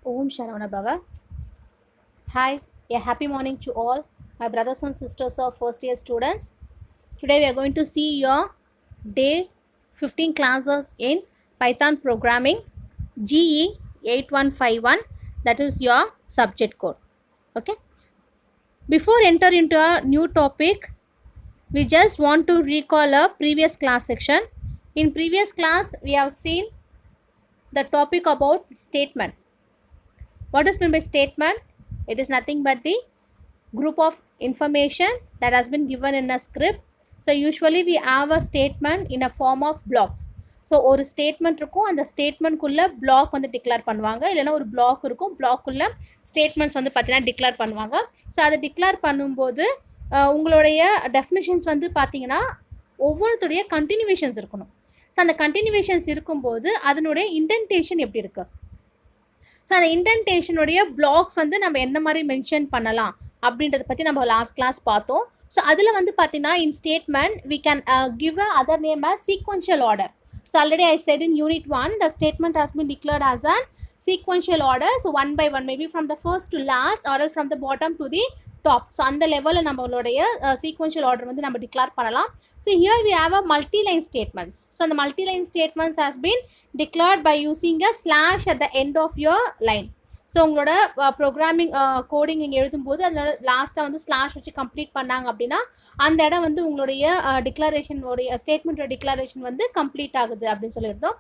Om Sharavana Bhava. Hi, a happy morning to all my brothers and sisters of first year students. Today we are going to see your day 15 classes in Python programming GE 8151, that is your subject code. Okay. Before enter into a new topic, we just want to recall a previous class section. In previous class, we have seen the topic about statement. What is meant by statement? It is nothing but the group of information that has been given in a script. So usually we have a statement in a form of blocks. So ஒரு statement இருக்கும், அந்த ஸ்டேட்மெண்ட்குள்ளே black வந்து declare பண்ணுவாங்க, இல்லைனா ஒரு black இருக்கும், பிளாக்குள்ளே statements வந்து பார்த்தீங்கன்னா டிக்ளேர் பண்ணுவாங்க. ஸோ அதை டிக்ளேர் பண்ணும்போது உங்களுடைய டெஃபினிஷன்ஸ் வந்து பார்த்தீங்கன்னா ஒவ்வொருத்தருடைய கண்டினியூவேஷன்ஸ் இருக்கணும். ஸோ அந்த கண்டினியூவேஷன்ஸ் இருக்கும்போது அதனுடைய இன்டென்டேஷன் எப்படி இருக்குது, ஸோ அந்த இன்டென்டேஷனுடைய பிளாக்ஸ் வந்து நம்ம எந்த மாதிரி மென்ஷன் பண்ணலாம் அப்படின்றத பற்றி நம்ம லாஸ்ட் கிளாஸ் பார்த்தோம். ஸோ அதில் வந்து பார்த்தீங்கன்னா இன் statement we can give a other name as sequential order. So already I said in unit 1 the statement has been declared as an sequential order. So one by one, maybe from the first to last or else from the bottom to the top. So அந்த லெவலில் நம்மளுடைய sequential order வந்து நம்ம declare பண்ணலாம். So here we have a multi-line statements. So the multi-line statements has been declared by using a slash at the end of your line. So உங்களோட programming coding நீங்கள் எழுதும்போது அதோட லாஸ்ட்டாக வந்து ஸ்லாஷ் வச்சு கம்ப்ளீட் பண்ணாங்க அப்படின்னா அந்த இடம் வந்து உங்களுடைய டிக்ளரேஷனோடைய ஸ்டேட்மெண்ட்டோட டிக்ளரேஷன் வந்து கம்ப்ளீட் ஆகுது அப்படின்னு சொல்லியிருந்தோம்.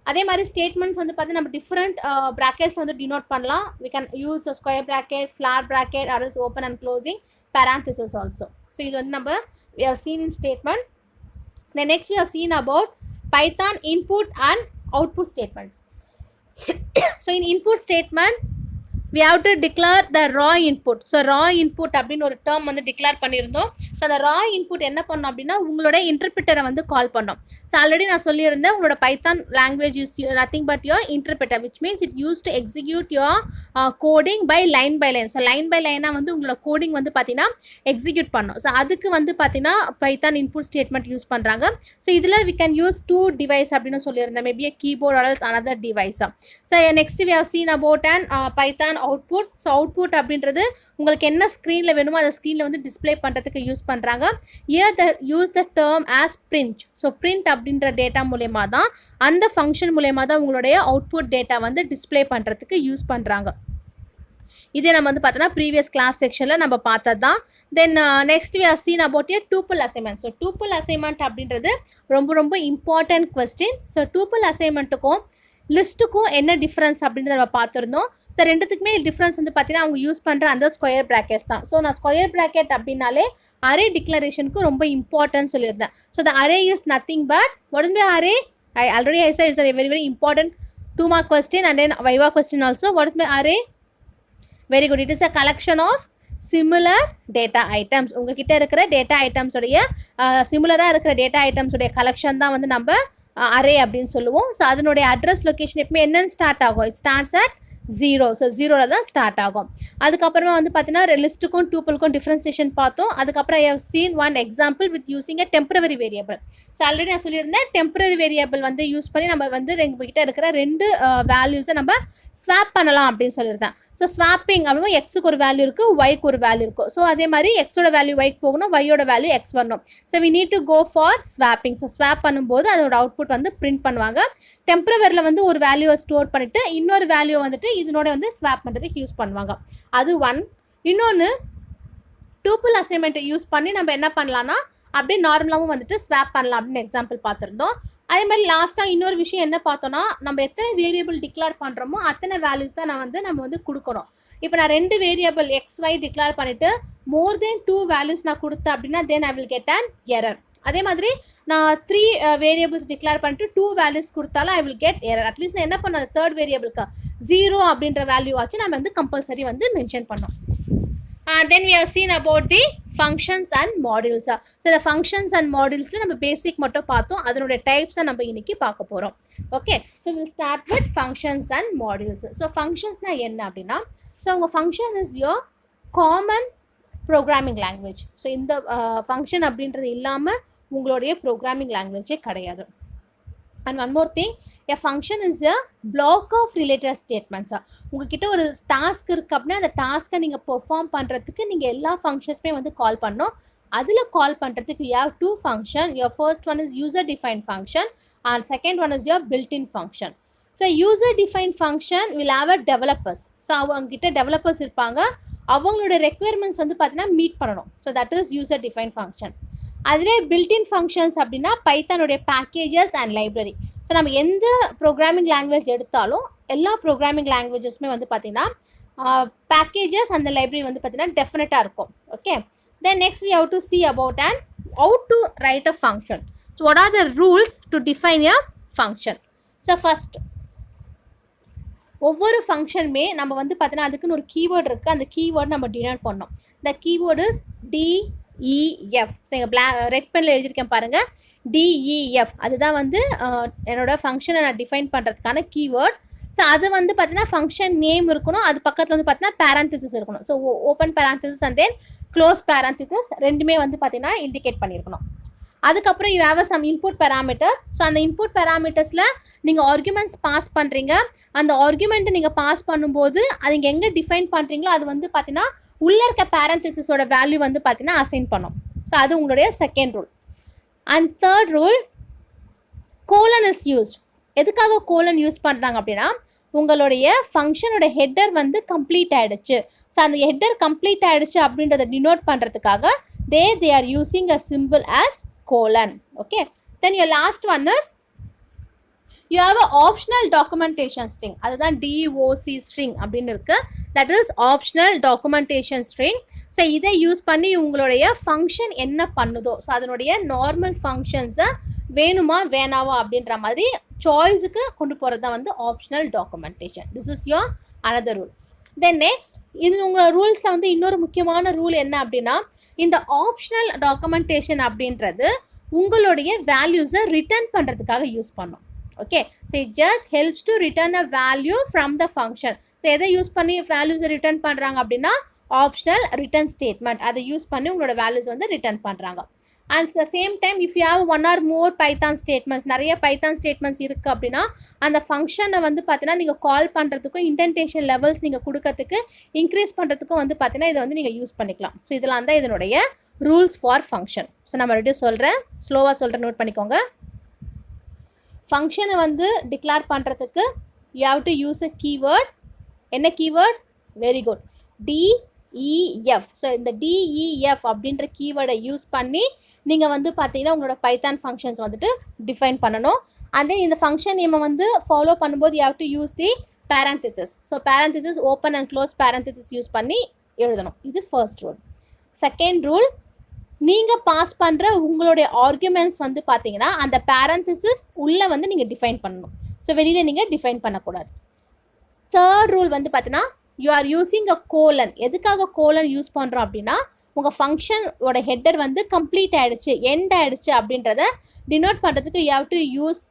அதே மாதிரி ஸ்டேட்மெண்ட்ஸ் வந்து பார்த்தீங்கன்னா நம்ம டிஃப்ரெண்ட் ப்ராக்கெட்ஸ் வந்து டினோட் பண்ணலாம். We can use square bracket, flat bracket, or else open and closing, parenthesis also. So இது வந்து நம்ம we have seen in statement. The next we have seen about Python input and output statements. So in input statement we have to declare the raw input. So raw input அப்படின்னு ஒரு term வந்து declare பண்ணியிருந்தோம். So அந்த ரா input என்ன பண்ணோம் அப்படின்னா உங்களோட இன்டர்பிரிட்டரை வந்து கால் பண்ணோம். ஸோ ஆல்ரெடி நான் சொல்லியிருந்தேன் உங்களோட Python language is nothing but your interpreter, which means it use to execute your coding by line. So line by லைனாக வந்து உங்களோட கோடிங் வந்து பார்த்தீங்கன்னா எக்ஸிக்யூட் பண்ணோம். ஸோ அதுக்கு வந்து பார்த்தீங்கன்னா பைத்தான் இன்புட் ஸ்டேட்மெண்ட் யூஸ் பண்ணுறாங்க. ஸோ இதில் வி கேன் யூஸ் 2 டிவைஸ் அப்படின்னு சொல்லியிருந்தேன், maybe a keyboard or else another device. So next we have seen about an Python output. So output அப்படின்றது உங்களுக்கு என்ன ஸ்க்ரீனில் வேணுமோ அந்த ஸ்க்ரீனில் வந்து டிஸ்பிளே பண்ணுறதுக்கு யூஸ் பண்ணுறாங்க. Use the term as print. So print அப்படின்ற டேட்டா மூலயமா தான், அந்த ஃபங்க்ஷன் மூலயமா தான் உங்களுடைய அவுட்புட் டேட்டா வந்து டிஸ்பிளே பண்ணுறதுக்கு யூஸ் பண்ணுறாங்க. இதே நம்ம வந்து பார்த்தோன்னா ப்ரீவியஸ் கிளாஸ் செக்ஷனில் நம்ம பார்த்தது தான். Then next we have seen about a tuple assignment. So tuple assignment அப்படின்றது ரொம்ப ரொம்ப இம்பார்ட்டன்ட் கொஸ்டின். ஸோ tuple assignmentக்கும் லிஸ்ட்டுக்கும் என்ன டிஃப்ரென்ஸ் அப்படின்றத நம்ம பார்த்துருந்தோம். ஸோ ரெண்டுத்துக்குமே டிஃப்ரென்ஸ் வந்து பார்த்தீங்கன்னா அவங்க யூஸ் பண்ணுற அந்த ஸ்கொயர் ப்ராக்கெட்ஸ் தான். ஸோ நான் ஸ்கொயர் ப்ராக்கெட் அப்படின்னாலே அரே டிக்ளரேஷனுக்கு ரொம்ப இம்பார்ட்டன்ட் சொல்லியிருந்தேன். So the array is nothing but what is my array? I said it's a very very important 2 mark question and then viva question also. What is my array? Very good. It is a collection of similar data items. உங்ககிட்ட இருக்கிற data items உடைய சிமிலராக இருக்கிற data items உடைய collection தான் வந்து நம்ம array அப்படின்னு சொல்லுவோம். ஸோ அதனுடைய அட்ரஸ் லொக்கேஷன் எப்பவுமே என்னென்னு ஸ்டார்ட் ஆகும்? It starts at 0. ஸோ 0ல் தான் ஸ்டார்ட் ஆகும். அதுக்கப்புறமா வந்து பார்த்தீங்கன்னா லிஸ்ட்டுக்கும் டூப்புளுக்கும் டிஃப்ரென்சியேஷன் பார்த்தோம். அதுக்கப்புறம் I have seen one example with using a temporary variable. So already நான் சொல்லியிருந்தேன் டெம்பரரி வேரியபிள் வந்து யூஸ் பண்ணி நம்ம வந்து எங்ககிட்ட இருக்கிற 2 வேல்யூஸை நம்ம ஸ்வாப் பண்ணலாம் அப்படின்னு சொல்லியிருந்தேன். ஸோ ஸ்வாப்பிங் அப்படின்னா எக்ஸுக்கு ஒரு வேல்யூ இருக்குது, ஒய்க்கு ஒரு வேல்யூ இருக்கும். ஸோ அதே மாதிரி எக்ஸோட வேல்யூ ஒய்க்கு போகணும், ஒய்யோட வேல்யூ எக்ஸ் வரணும். So we need to go for swapping. So swap பண்ணும்போது அதோட அவுட்புட் வந்து பிரிண்ட் பண்ணுவாங்க. டெம்பரவரியில் வந்து ஒரு வேல்யூவை ஸ்டோர் பண்ணிவிட்டு இன்னொரு வேல்யூ வந்துட்டு இதனோட வந்து ஸ்வாப் பண்ணுறதுக்கு யூஸ் பண்ணுவாங்க. அது ஒன். இன்னொன்று டூப்புள் அசைன்மெண்ட்டை யூஸ் பண்ணி நம்ம என்ன பண்ணலான்னா அப்படியே நார்மலாகவும் வந்துட்டு ஸ்வாப் பண்ணலாம் அப்படின்னு எக்ஸாம்பிள் பார்த்துருந்தோம். அதே மாதிரி லாஸ்ட்டாக இன்னொரு விஷயம் என்ன பார்த்தோன்னா நம்ம எத்தனை வேரியபிள் டிக்ளேர் பண்ணுறோமோ அத்தனை வேல்யூஸ் தான் நம்ம வந்து கொடுக்கணும். இப்போ நான் 2 வேரியபிள் எக்ஸ் ஒய் டிக்ளேர் பண்ணிவிட்டு மோர் தென் 2 வேல்யூஸ் நான் கொடுத்தேன் அப்படின்னா then I will get an error. அதே மாதிரி நான் 3 வேரியபிள்ஸ் டிக்ளேர் பண்ணிட்டு 2 வேல்யூஸ் கொடுத்தாலும் ஐ வில் கெட் எரர். அட்லீஸ்ட் நான் என்ன பண்ண தேர்ட் வேரியபிளுக்கு 0 அப்படின்ற வேல்யூ ஆச்சு நம்ம வந்து கம்பல்சரி வந்து மென்ஷன் பண்ணோம். Then we have seen about the functions and modules. So the functions and modules நம்ம பேசிக் மட்டும் பார்த்தோம், அதனுடைய டைப்ஸை நம்ம இன்னைக்கு பார்க்க போகிறோம். Okay, so we'll start with functions and modules. So ஃபங்க்ஷன்ஸ்னால் என்ன அப்படின்னா, ஸோ உங்கள் function is your common programming language. So இந்த ஃபங்க்ஷன் அப்படின்றது இல்லாமல் உங்களுடைய ப்ரோக்ராமிங் லாங்குவேஜே கிடையாது. And one more thing, A function is a block of related statements. உங்ககிட்ட ஒரு டாஸ்க் இருக்குது அப்படின்னா அந்த டாஸ்க்கை நீங்கள் பெர்ஃபார்ம் பண்ணுறதுக்கு நீங்கள் எல்லா ஃபங்க்ஷன்ஸுமே வந்து கால் பண்ணணும். அதில் கால் பண்ணுறதுக்கு you have two function. Your first one is user defined function and second one is your built-in function. So user defined function will have a developers. So அவங்ககிட்ட டெவலப்பர்ஸ் இருப்பாங்க, அவங்களோட ரெக்குயர்மெண்ட்ஸ் வந்து பார்த்தீங்கன்னா மீட் பண்ணணும். So that is user define function. அதுவே built-in functions அப்படின்னா பைத்தானுடைய packages and library. So நம்ம எந்த ப்ரோக்ராமிங் லாங்குவேஜ் எடுத்தாலும் எல்லா ப்ரோக்ராமிங் லாங்குவேஜஸ்மே வந்து பார்த்திங்கன்னா பேக்கேஜஸ் அந்த லைப்ரரி வந்து பார்த்திங்கன்னா டெஃபினட்டாக இருக்கும். Okay, then next we have to see about and how to write a function. So what are the rules to define a function? So first, ஒவ்வொரு ஃபங்க்ஷனுமே நம்ம வந்து பார்த்தீங்கன்னா அதுக்குன்னு ஒரு கீவேர்டு இருக்குது. அந்த கீவேர்டு நம்ம டினோட் பண்ணோம். த கீவேர்டு இஸ் டிஇஎஃப். ஸோ எங்கள் ரெட் பெனில் எழுதியிருக்கேன் பாருங்கள், டிஇஎஃப். அதுதான் வந்து என்னோடய ஃபங்க்ஷனை நான் டிஃபைன் பண்ணுறதுக்கான கீவேர்ட். ஸோ அது வந்து பார்த்தீங்கன்னா ஃபங்க்ஷன் நேம் இருக்கணும், அது பக்கத்தில் வந்து பார்த்தீங்கன்னா பேரந்திசிஸ் இருக்கணும். So open parenthesis and then close parenthesis ரெண்டுமே வந்து பார்த்தீங்கன்னா இண்டிகேட் பண்ணியிருக்கணும். அதுக்கப்புறம் you have some input parameters. So அந்த இன்புட் பேராமீட்டர்ஸில் நீங்கள் ஆர்குமெண்ட்ஸ் பாஸ் பண்ணுறீங்க. அந்த ஆர்குமெண்ட்டை நீங்கள் பாஸ் பண்ணும்போது அது இங்கே எங்கே டிஃபைன் பண்ணுறீங்களோ அது வந்து பார்த்தீங்கன்னா உள்ளே இருக்க பேரந்திசிஸோட வேல்யூ வந்து பார்த்தீங்கன்னா அசைன் பண்ணும். ஸோ அது உங்களுடைய second rule. And third rule, colon is used. எதுக்காக கோலன் யூஸ் பண்ணுறாங்க அப்படின்னா உங்களுடைய ஃபங்க்ஷனோட ஹெட்டர் வந்து கம்ப்ளீட் ஆகிடுச்சு. ஸோ அந்த ஹெட்டர் கம்ப்ளீட் ஆகிடுச்சு அப்படின்றத டினோட் பண்ணுறதுக்காக they are using a symbol as colon. Okay, then your last one is you have a optional documentation string. அதுதான் doc string அப்படின்னு இருக்கு. that is optional documentation string. So இதை use பண்ணி உங்களுடைய function என்ன பண்ணுதோ ஸோ அதனுடைய நார்மல் ஃபங்க்ஷன்ஸை வேணுமா வேணாவா அப்படின்ற மாதிரி சாய்ஸுக்கு கொண்டு போகிறது தான் வந்து optional documentation. This is your another rule. Then next, இது உங்களோட ரூல்ஸில் வந்து இன்னொரு முக்கியமான ரூல் என்ன அப்படின்னா இந்த ஆப்ஷனல் டாக்குமெண்டேஷன் அப்படின்றது உங்களுடைய வேல்யூஸை ரிட்டர்ன் பண்ணுறதுக்காக யூஸ் பண்ணோம். Okay, so it just helps to return a value from the function. So எதை யூஸ் பண்ணி வேல்யூஸை ரிட்டர்ன் பண்ணுறாங்க அப்படின்னா ஆப்ஷனல் ரிட்டர்ன் ஸ்டேட்மெண்ட். அதை யூஸ் பண்ணி உங்களோட வேல்யூஸ் வந்து ரிட்டர்ன் பண்ணுறாங்க. And the same time if you have one or more Python statements, நிறைய பைத்தான் ஸ்டேட்மெண்ட்ஸ் இருக்குது அப்படின்னா அந்த ஃபங்க்ஷனை வந்து பார்த்தீங்கன்னா நீங்கள் கால் பண்ணுறதுக்கும் இன்டென்டேஷன் லெவல்ஸ் நீங்கள் கொடுக்கறதுக்கு இன்க்ரீஸ் பண்ணுறதுக்கும் வந்து பார்த்தீங்கன்னா இதை வந்து நீங்கள் யூஸ் பண்ணிக்கலாம். ஸோ இதெல்லாம் தான் இதனுடைய ரூல்ஸ் ஃபார் ஃபங்க்ஷன். ஸோ நான் மறுபடியும் சொல்கிறேன், ஸ்லோவாக சொல்கிறேன், நோட் பண்ணிக்கோங்க. ஃபங்க்ஷனை வந்து டிக்ளேர் பண்ணுறதுக்கு you have to use a keyword. என்ன keyword? Very good, DEF. So இந்த டிஇஎஃப் அப்படின்ற கீவேர்டை யூஸ் பண்ணி நீங்கள் வந்து பார்த்தீங்கன்னா உங்களோட பைத்தான் ஃபங்க்ஷன்ஸ் வந்துட்டு டிஃபைன் பண்ணணும். அண்ட் தென் இந்த ஃபங்க்ஷன் நேமை வந்து ஃபாலோ பண்ணும்போது you have to use the parenthesis. So parenthesis open and close parenthesis use பண்ணி எழுதணும். இது ஃபர்ஸ்ட் ரூல். செகண்ட் ரூல், நீங்கள் பாஸ் பண்ணுற உங்களுடைய ஆர்குமெண்ட்ஸ் வந்து பார்த்தீங்கன்னா அந்த பேரந்திசிஸ் உள்ளே வந்து நீங்கள் டிஃபைன் பண்ணணும். ஸோ வெளியில் நீங்கள் டிஃபைன் பண்ணக்கூடாது. தேர்ட் ரூல் வந்து பார்த்தீங்கன்னா you are using a colon. எதுக்காக கோலன் யூஸ் பண்ணுறோம் அப்படின்னா உங்கள் ஃபங்க்ஷனோட ஹெட்டர் வந்து கம்ப்ளீட் ஆகிடுச்சு, எண்ட் ஆகிடுச்சு அப்படின்றத டினோட் பண்ணுறதுக்கு you have to use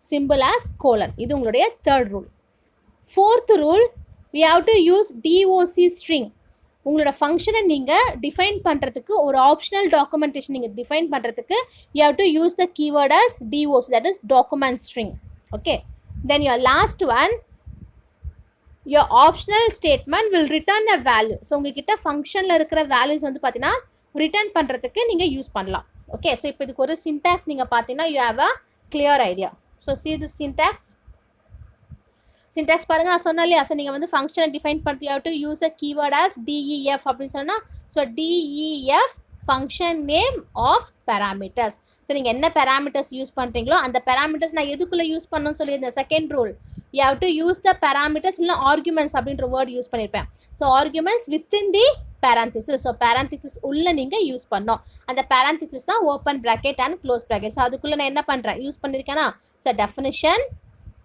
simple as colon. இது உங்களுடைய third rule. Fourth rule, you have to use DOC string. உங்களோட ஃபங்க்ஷனை நீங்கள் டிஃபைன் பண்ணுறதுக்கு ஒரு ஆப்ஷனல் டாக்குமெண்டேஷன் நீங்கள் டிஃபைன் பண்ணுறதுக்கு you have to use the keyword as DOC, that is document string. Okay, then your last one, your optional statement will return a value. So உங்ககிட்ட ஃபங்க்ஷனில் இருக்கிற வேல்யூஸ் வந்து பார்த்தீங்கன்னா ரிட்டர்ன் பண்ணுறதுக்கு நீங்கள் யூஸ் பண்ணலாம். ஓகே, ஸோ இப்போ இதுக்கு ஒரு சின்டாக்ஸ் நீங்கள் பார்த்தீங்கன்னா you have a clear idea. So see this syntax பாருங்கள், நான் சொன்னேன் இல்லையா. ஸோ நீங்கள் வந்து ஃபங்க்ஷனை டிஃபைன் பண்ணி you have to use a keyword as DEF அப்படின்னு சொன்னால் so DEF function name of parameters. So நீங்கள் என்ன பேராமீட்டர்ஸ் யூஸ் பண்ணுறீங்களோ அந்த பேராமீட்டர்ஸ் நான் எதுக்குள்ளே யூஸ் பண்ணணும்னு சொல்லியிருந்தேன். Second rule, you have to use the parameters இல்லை arguments அப்படின்ற வேர்ட் யூஸ் பண்ணியிருப்பேன். So arguments within the parenthesis. So parenthesis உள்ளே நீங்கள் யூஸ் பண்ணோம். அந்த parenthesis தான் open bracket and close bracket. So அதுக்குள்ளே நான் என்ன பண்ணுறேன், யூஸ் பண்ணியிருக்கேன்னா ஸோ டெஃபினிஷன்,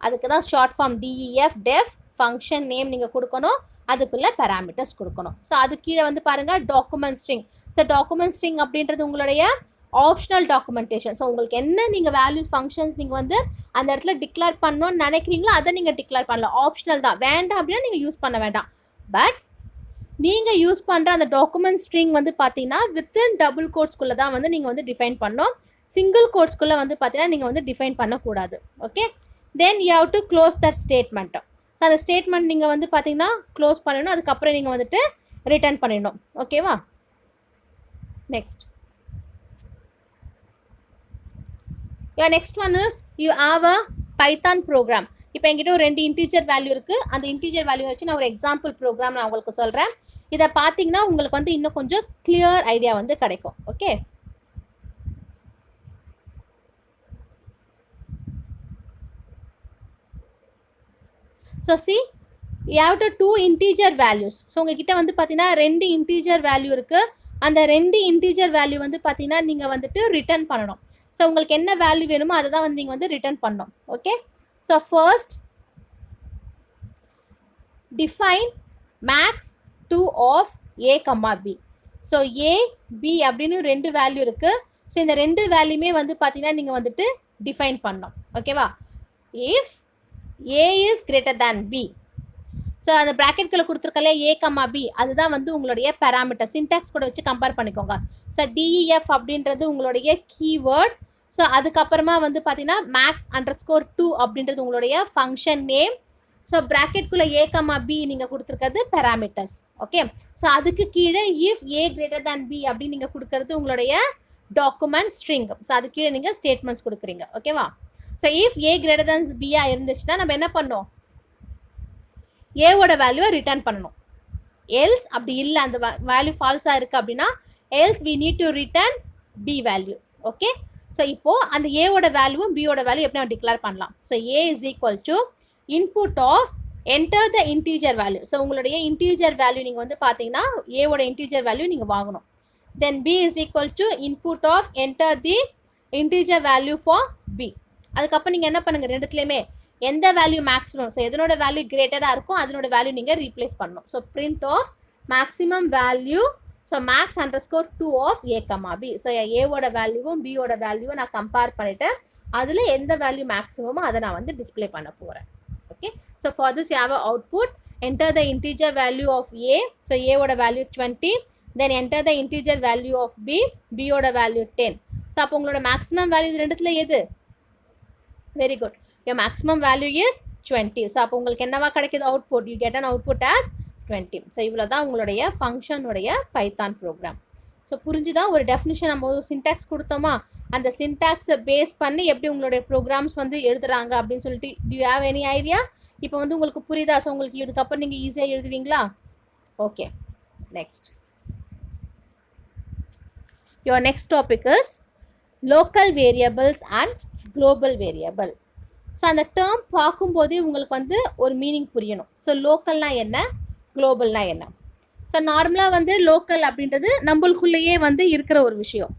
அதுக்கு தான் short form DEF, def, function name நீங்கள் கொடுக்கணும், அதுக்குள்ளே பேராமீட்டர்ஸ் கொடுக்கணும். ஸோ அது கீழே வந்து பாருங்கள் document string. So document string அப்படின்றது உங்களுடைய ஆப்ஷனல் டாக்குமெண்டேஷன். ஸோ உங்களுக்கு என்ன நீங்கள் வேல்யூஸ் ஃபங்க்ஷன்ஸ் நீங்கள் வந்து அந்த இடத்துல டிக்ளேர் பண்ணணும்னு நினைக்கிறீங்களோ அதை நீங்கள் டிக்ளேர் பண்ணலாம். ஆப்ஷனல் தான், வேண்டாம் அப்படின்னா நீங்கள் யூஸ் பண்ண வேண்டாம். பட் நீங்கள் யூஸ் பண்ணுற அந்த டாக்குமெண்ட் ஸ்ட்ரிங் வந்து பார்த்தீங்கன்னா வித்தின் டபுள் கோட்ஸ்குள்ளே தான் வந்து நீங்கள் வந்து டிஃபைன் பண்ணணும். சிங்கிள் கோட்ஸ்குள்ளே வந்து பார்த்தீங்கன்னா நீங்கள் வந்து டிஃபைன் பண்ணக்கூடாது. Okay, then you have to close that statement. So அந்த ஸ்டேட்மெண்ட் நீங்கள் வந்து பார்த்தீங்கன்னா க்ளோஸ் பண்ணணும். அதுக்கப்புறம் நீங்கள் வந்துட்டு ரிட்டர்ன் பண்ணிடணும். ஓகேவா? Next your next one is you have a Python program. இப்போ என்கிட்ட ஒரு 2 இன்டீஜர் வேல்யூ இருக்குது. அந்த இன்டீஜர் வேல்யூ வச்சு நான் ஒரு எக்ஸாம்பிள் ப்ரோக்ராம் நான் உங்களுக்கு சொல்கிறேன். இதை பார்த்தீங்கன்னா உங்களுக்கு வந்து இன்னும் கொஞ்சம் கிளியர் ஐடியா வந்து கிடைக்கும். Okay, so C you have to 2 integer values. So உங்ககிட்ட வந்து பார்த்தீங்கன்னா 2 இன்டீஜர் வேல்யூ இருக்குது. அந்த 2 இன்டீஜர் வேல்யூ வந்து பார்த்தீங்கன்னா நீங்கள் வந்துட்டு ரிட்டர்ன் பண்ணணும். ஸோ உங்களுக்கு என்ன வேல்யூ வேணுமோ அதை தான் வந்து நீங்கள் வந்து ரிட்டர்ன் பண்ணணும். Okay, so first define max 2 of A comma b. So a b அப்படின்னு 2 வேல்யூ இருக்குது. ஸோ இந்த 2 வேல்யூமே வந்து பார்த்தீங்கன்னா நீங்கள் வந்துட்டு டிஃபைன் பண்ணணும். ஓகேவா? If a is greater than b, so அந்த ப்ராக்கெட்களை கொடுத்துருக்கல ஏ கம்மா பி, அதுதான் வந்து உங்களுடைய பேராமீட்டர். சின்டாக்ஸ் கூட வச்சு கம்பேர் பண்ணிக்கோங்க. ஸோ டிஇஎஃப் அப்படின்றது உங்களுடைய கீவேர்ட். ஸோ அதுக்கப்புறமா வந்து பார்த்தீங்கன்னா மேக்ஸ் _2 அப்படின்றது உங்களுடைய ஃபங்க்ஷன் நேம். ஸோ ப்ராக்கெட்குள்ளே ஏ கம்மா பி நீங்கள் கொடுத்துருக்கிறது பேராமீட்டர்ஸ். ஓகே, ஸோ அதுக்கு கீழே if A greater than b அப்படின்னு நீங்கள் கொடுக்கறது உங்களுடைய டாக்குமெண்ட் ஸ்ட்ரிங். ஸோ அது கீழே நீங்கள் ஸ்டேட்மெண்ட்ஸ் கொடுக்குறீங்க. ஓகேவா? So if A greater than பியாக இருந்துச்சுன்னா நம்ம என்ன பண்ணோம்? ஏவோட வேல்யூவை ரிட்டர்ன் பண்ணணும். எல்ஸ் அப்படி இல்லை, அந்த வேல்யூ ஃபால்ஸாக இருக்குது அப்படின்னா else we need to return b value. Okay, so இப்போது அந்த ஏவோட வேல்யூவும் பியோட வேல்யூ எப்படி நம்ம டிக்ளேர் பண்ணலாம்? So A is equal to input of enter the integer value. So உங்களுடைய இன்டீஜர் வேல்யூ நீங்கள் வந்து பார்த்தீங்கன்னா ஏவோட இன்டீஜர் வேல்யூ நீங்கள் வாங்கணும். Then B is equal to input of enter the integer value for B. அதுக்கப்புறம் நீங்கள் என்ன பண்ணுங்கள், ரெண்டுத்துலேயுமே எந்த வேல்யூ மேக்ஸிமம், ஸோ எதனோட வேல்யூ கிரேட்டராக இருக்கும் அதனோட வேல்யூ நீங்கள் ரீப்ளேஸ் பண்ணணும். So print of maximum value, so max _2 of A comma b. So ஏவோட வேல்யூவும் பியோட வேல்யூவும் நான் கம்பேர் பண்ணிவிட்டு அதில் எந்த வேல்யூ மேக்ஸிமமோ அதை நான் வந்து டிஸ்பிளே பண்ண போகிறேன். Okay, so for this you have a output enter the integer value of A. So ஏவோட value 20, then enter the integer value of B, பியோட வேல்யூ 10. ஸோ அப்போ உங்களோட மேக்ஸிமம் வேல்யூ இது ரெண்டுத்துல எது? Very good, your maximum value is 20. So அப்போ உங்களுக்கு என்னவா கிடைக்குது output? You get an output as 20. So இவ்வளோ தான் உங்களுடைய ஃபங்க்ஷனுடைய பைத்தான் ப்ரோக்ராம். ஸோ புரிஞ்சுதான் ஒரு டெஃபினிஷன் நம்ம ஒரு சின்டாக்ஸ் கொடுத்தோமா, அந்த சின்டாக்ஸை பேஸ் பண்ணி எப்படி உங்களுடைய ப்ரோக்ராம்ஸ் வந்து எழுதுறாங்க அப்படின்னு சொல்லிட்டு do you have any idea? இப்போ வந்து உங்களுக்கு புரியுதா? ஸோ உங்களுக்கு இதுக்கப்புறம் நீங்கள் ஈஸியாக எழுதுவீங்களா? Okay, next your next topic is local variables and global variable. So அந்த டேர்ம் பார்க்கும்போதே உங்களுக்கு வந்து ஒரு மீனிங் புரியணும். ஸோ லோக்கல்னா என்ன, குளோபல்னா என்ன? ஸோ நார்மலாக வந்து லோக்கல் அப்படின்றது நம்மளுக்குள்ளேயே வந்து இருக்கிற ஒரு விஷயம்.